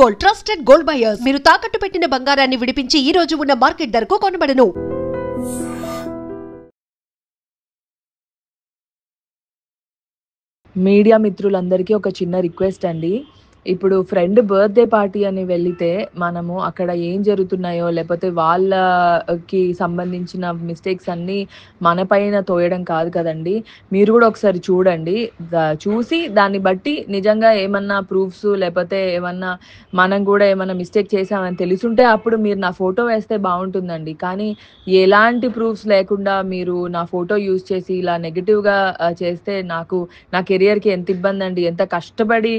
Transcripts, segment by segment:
Gold, trusted gold buyers. మీరు తాకట్టు పెట్టిన బంగారాన్ని విడిపించి ఈ రోజు ఉన్న మార్కెట్ ధరకు కొనబడును. మీడియా మిత్రులందరికీ ఒక చిన్న రిక్వెస్ట్ అండి. ఇప్పుడు ఫ్రెండ్ బర్త్డే పార్టీ అని వెళితే మనము అక్కడ ఏం జరుగుతున్నాయో లేకపోతే వాళ్ళకి సంబంధించిన మిస్టేక్స్ అన్నీ మన పైన తోయడం కాదు కదండి. మీరు కూడా ఒకసారి చూడండి. చూసి దాన్ని బట్టి నిజంగా ఏమన్నా ప్రూఫ్స్ లేకపోతే ఏమన్నా మనం కూడా ఏమన్నా మిస్టేక్ చేసామని తెలుసుంటే అప్పుడు మీరు నా ఫోటో వేస్తే బాగుంటుందండి. కానీ ఎలాంటి ప్రూఫ్స్ లేకుండా మీరు నా ఫోటో యూజ్ చేసి ఇలా నెగిటివ్గా చేస్తే నా కెరియర్కి ఎంత ఇబ్బంది అండి. ఎంత కష్టపడి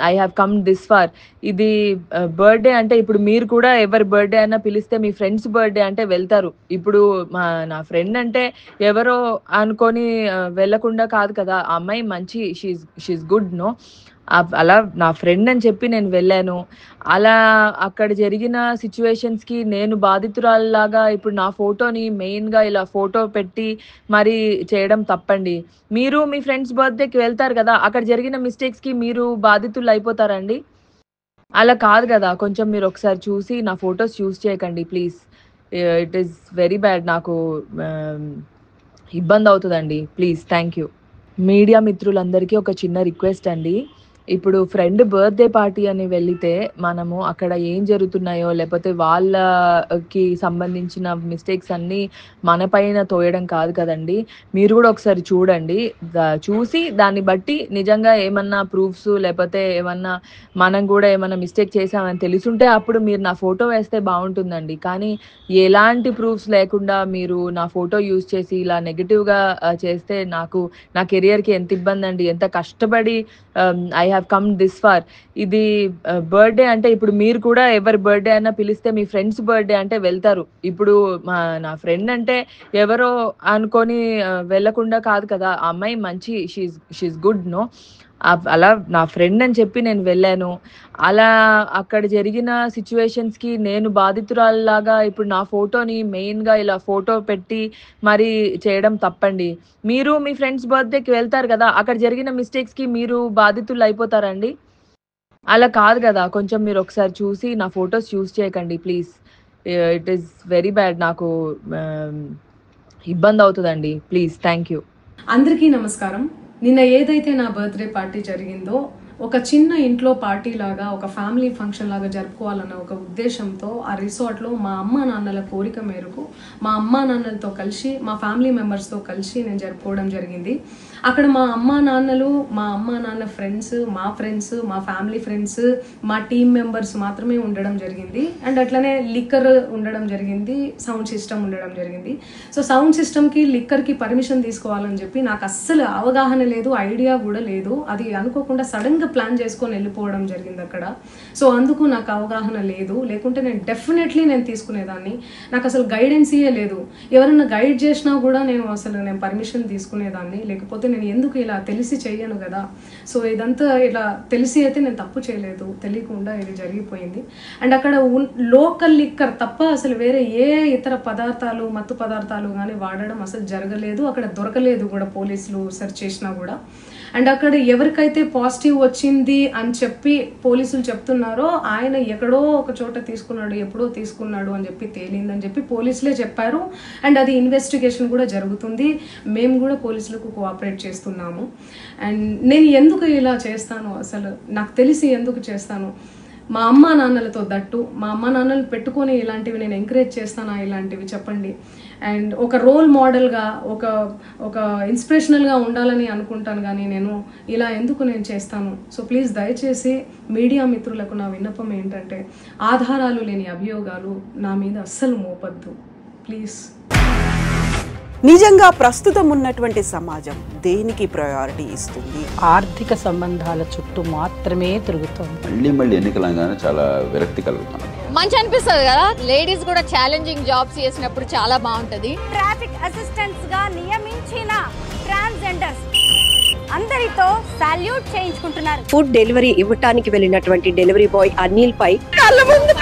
I have come this far. ఇది బర్త్డే అంటే ఇప్పుడు మీరు కూడా ఎవరి బర్త్డే అయినా పిలిస్తే మీ ఫ్రెండ్స్ బర్త్డే అంటే వెళ్తారు. ఇప్పుడు నా ఫ్రెండ్ అంటే ఎవరో అనుకొని వెళ్ళకుండా కాదు కదా. ఆ అమ్మాయి మంచి షీఈస్ గుడ్ నో. అలా నా ఫ్రెండ్ అని చెప్పి నేను వెళ్ళాను. అలా అక్కడ జరిగిన సిచ్యువేషన్స్కి నేను బాధితురాల్లాగా ఇప్పుడు నా ఫోటోని మెయిన్గా ఇలా ఫోటో పెట్టి మరి చేయడం తప్పండి. మీరు మీ ఫ్రెండ్స్ బర్త్డేకి వెళ్తారు కదా, అక్కడ జరిగిన మిస్టేక్స్కి మీరు బాధితులు అయిపోతారండి. అలా కాదు కదా. కొంచెం మీరు ఒకసారి చూసి నా ఫొటోస్ యూజ్ చేయకండి please. It is very bad. నాకు ఇబ్బంది అవుతుందండి. ప్లీజ్. Thank you. మీడియా మిత్రులందరికీ ఒక చిన్న రిక్వెస్ట్ అండి. ఇప్పుడు ఫ్రెండ్ బర్త్డే పార్టీ అని వెళితే మనము అక్కడ ఏం జరుగుతున్నాయో లేకపోతే వాళ్ళకి సంబంధించిన మిస్టేక్స్ అన్నీ మన పైన తోయడం కాదు కదండి. మీరు కూడా ఒకసారి చూడండి. చూసి దాన్ని బట్టి నిజంగా ఏమన్నా ప్రూఫ్స్ లేకపోతే ఏమన్నా మనం కూడా ఏమన్నా మిస్టేక్ చేసామని తెలుసుంటే అప్పుడు మీరు నా ఫోటో వేస్తే బాగుంటుందండి. కానీ ఎలాంటి ప్రూఫ్స్ లేకుండా మీరు నా ఫోటో యూజ్ చేసి ఇలా నెగిటివ్గా చేస్తే నా కెరియర్కి ఎంత ఇబ్బంది అండి. ఎంత కష్టపడి I have come this far. ఇది బర్త్డే అంటే ఇప్పుడు మీరు కూడా ఎవరి బర్త్డే అయినా పిలిస్తే మీ ఫ్రెండ్స్ బర్త్డే అంటే వెళ్తారు. ఇప్పుడు నా ఫ్రెండ్ అంటే ఎవరో అనుకొని వెళ్ళకుండా కాదు కదా. ఆ అమ్మాయి మంచి షీఈస్ గుడ్ నో. అలా నా ఫ్రెండ్ అని చెప్పి నేను వెళ్ళాను. అలా అక్కడ జరిగిన సిచ్యువేషన్స్కి నేను బాధితురాల్లాగా ఇప్పుడు నా ఫోటోని మెయిన్గా ఇలా ఫోటో పెట్టి మరి చేయడం తప్పండి. మీరు మీ ఫ్రెండ్స్ బర్త్డేకి వెళ్తారు కదా, అక్కడ జరిగిన మిస్టేక్స్కి మీరు బాధితులు అయిపోతారండి. అలా కాదు కదా. కొంచెం మీరు ఒకసారి చూసి నా ఫొటోస్ యూజ్ చేయకండి please. It is very bad. నాకు ఇబ్బంది అవుతుందండి. ప్లీజ్. Thank you. అందరికీ నమస్కారం. నిన్న ఏదైతే నా బర్త్డే పార్టీ జరిగిందో ఒక చిన్న ఇంట్లో పార్టీ లాగా, ఒక ఫ్యామిలీ ఫంక్షన్ లాగా జరుపుకోవాలన్న ఒక ఉద్దేశంతో ఆ రిసార్ట్లో మా అమ్మా నాన్నల కోరిక మేరకు మా అమ్మా నాన్నలతో కలిసి మా ఫ్యామిలీ మెంబర్స్తో కలిసి నేను జరుపుకోవడం జరిగింది. అక్కడ మా అమ్మా నాన్నలు, మా అమ్మా నాన్న ఫ్రెండ్స్, మా ఫ్యామిలీ ఫ్రెండ్స్, మా టీమ్ మెంబర్స్ మాత్రమే ఉండడం జరిగింది. అండ్ అట్లనే లిక్కర్ ఉండడం జరిగింది, సౌండ్ సిస్టమ్ ఉండడం జరిగింది. సో సౌండ్ సిస్టమ్కి లిక్కర్కి పర్మిషన్ తీసుకోవాలని చెప్పి నాకు అస్సలు అవగాహన లేదు, ఐడియా కూడా లేదు. అది అనుకోకుండా సడన్గా ప్లాన్ చేసుకొని వెళ్ళిపోవడం జరిగింది అక్కడ. సో అందుకు నాకు అవగాహన లేదు. లేకుంటే నేను డెఫినెట్లీ తీసుకునేదాన్ని. నాకు అసలు గైడెన్సీయే లేదు. ఎవరైనా గైడ్ చేసినా కూడా నేను పర్మిషన్ తీసుకునేదాన్ని. లేకపోతే నేను ఎందుకు ఇలా తెలిసి చెయ్యను కదా. సో ఇదంతా ఇలా తెలిసి అయితే నేను తప్పు చేయలేదు, తెలియకుండా ఇది జరిగిపోయింది. అండ్ అక్కడ లోకల్ లిక్కర్ తప్ప అసలు వేరే ఏ ఇతర పదార్థాలు, మత్తు పదార్థాలు కానీ వాడడం అసలు జరగలేదు. అక్కడ దొరకలేదు కూడా, పోలీసులు సెర్చ్ చేసినా కూడా. అండ్ అక్కడ ఎవరికైతే పాజిటివ్ వచ్చింది అని చెప్పి పోలీసులు చెప్తున్నారో ఆయన ఎక్కడో ఒక చోట తీసుకున్నాడు, ఎప్పుడో తీసుకున్నాడు అని చెప్పి తేలిందని చెప్పి పోలీసులే చెప్పారు. అండ్ అది ఇన్వెస్టిగేషన్ కూడా జరుగుతుంది. మేము కూడా పోలీసులకు కోఆపరేట్ చేస్తున్నాము. అండ్ నేను ఎందుకు ఇలా చేస్తాను, అసలు నాకు తెలిసి ఎందుకు చేస్తాను, మా అమ్మా నాన్నలతో దట్టు మా అమ్మా నాన్నలు పెట్టుకొని ఇలాంటివి నేను ఎంకరేజ్ చేస్తానా, ఇలాంటివి చెప్పండి. అండ్ ఒక రోల్ మోడల్గా, ఒక ఇన్స్పిరేషనల్గా ఉండాలని అనుకుంటాను, కానీ నేను ఇలా ఎందుకు నేను చేస్తాను. సో ప్లీజ్ దయచేసి మీడియా మిత్రులకు నా విన్నపం ఏంటంటే ఆధారాలు లేని అభియోగాలు నా మీద అస్సలు మోపద్దు ప్లీజ్. నిజంగా ప్రస్తుతం ఉన్నటువంటి సమాజం దేనికి ప్రయారిటీ ఇస్తుంది? ఆర్థిక సంబంధాల చుట్టూ మాత్రమే తిరుగుతుంది. మళ్ళీ ఎన్నికలంగానే చాలా విరక్తి కలుగుతాం. మంచి అనిపిస్తుంది కదా. లేడీస్ కూడా ఛాలెంజింగ్ జాబ్స్ చేసినప్పుడు చాలా బాగుంటది. ట్రాఫిక్ అసిస్టెంట్స్ గా నియమించిన ట్రాన్స్జెండర్స్ అందరితో సాల్యూట్ చేయించుకుంటున్నారు. ఫుడ్ డెలివరీ ఇవ్వటానికి వెళ్ళినటువంటి డెలివరీ బాయ్ అనిల్ పై కళ్ళ ముందు